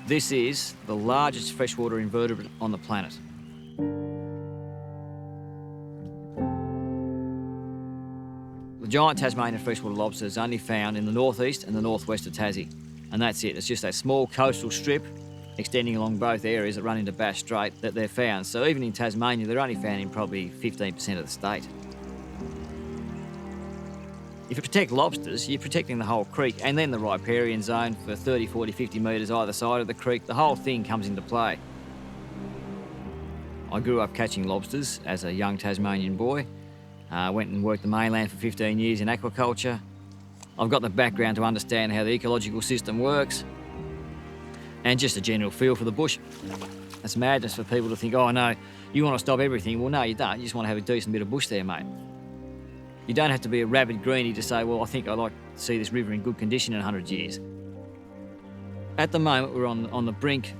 This is the largest freshwater invertebrate on the planet. The giant Tasmanian freshwater lobster is only found in the northeast and the northwest of Tassie. And that's it. It's just that small coastal strip extending along both areas that run into Bass Strait that they're found. So even in Tasmania, they're only found in probably 15% of the state. If you protect lobsters, you're protecting the whole creek and then the riparian zone for 30, 40, 50 metres either side of the creek. The whole thing comes into play. I grew up catching lobsters as a young Tasmanian boy. Went and worked the mainland for 15 years in aquaculture. I've got the background to understand how the ecological system works and just a general feel for the bush. It's madness for people to think, oh no, you want to stop everything. Well, no, you don't. You just want to have a decent bit of bush there, mate. You don't have to be a rabid greenie to say, well, I think I'd like to see this river in good condition in 100 years. At the moment, we're on the brink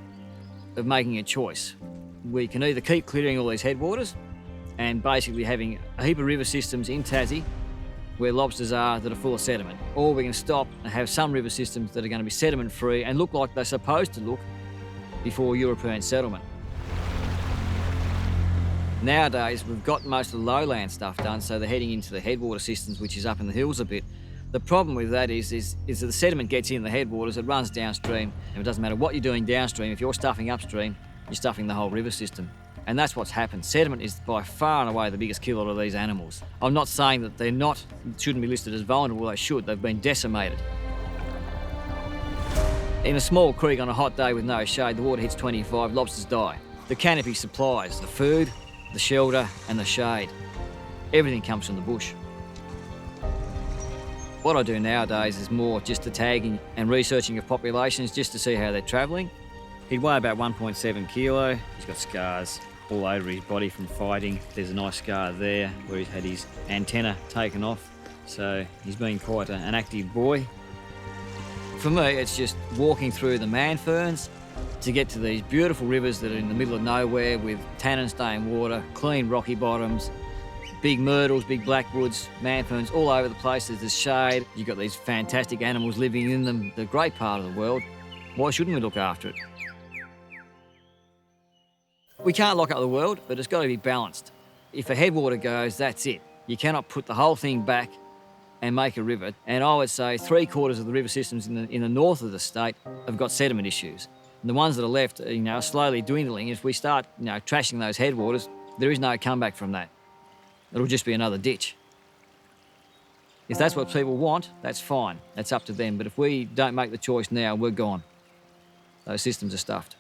of making a choice. We can either keep clearing all these headwaters and basically having a heap of river systems in Tassie where lobsters are that are full of sediment, or we can stop and have some river systems that are going to be sediment-free and look like they're supposed to look before European settlement. Nowadays, we've got most of the lowland stuff done, so they're heading into the headwater systems, which is up in the hills a bit. The problem with that is that the sediment gets in the headwaters, it runs downstream, and it doesn't matter what you're doing downstream, if you're stuffing upstream, you're stuffing the whole river system. And that's what's happened. Sediment is by far and away the biggest killer of these animals. I'm not saying that they're not, shouldn't be listed as vulnerable, they should, they've been decimated. In a small creek on a hot day with no shade, the water hits 25, lobsters die. The canopy supplies the food, the shelter and the shade. Everything comes from the bush. What I do nowadays is more just the tagging and researching of populations just to see how they're travelling. He'd weigh about 1.7 kilo. He's got scars all over his body from fighting. There's a nice scar there where he's had his antenna taken off. So he's been quite an active boy. For me, it's just walking through the man ferns to get to these beautiful rivers that are in the middle of nowhere with tannin stained water, clean rocky bottoms, big myrtles, big blackwoods, man ferns all over the place. There's shade. You've got these fantastic animals living in them, the great part of the world. Why shouldn't we look after it? We can't lock up the world, but it's got to be balanced. If a headwater goes, that's it. You cannot put the whole thing back and make a river. And I would say 3/4 of the river systems in the north of the state have got sediment issues. And the ones that are left, are slowly dwindling. If we start, trashing those headwaters, there is no comeback from that. It'll just be another ditch. If that's what people want, that's fine. That's up to them. But if we don't make the choice now, we're gone. Those systems are stuffed.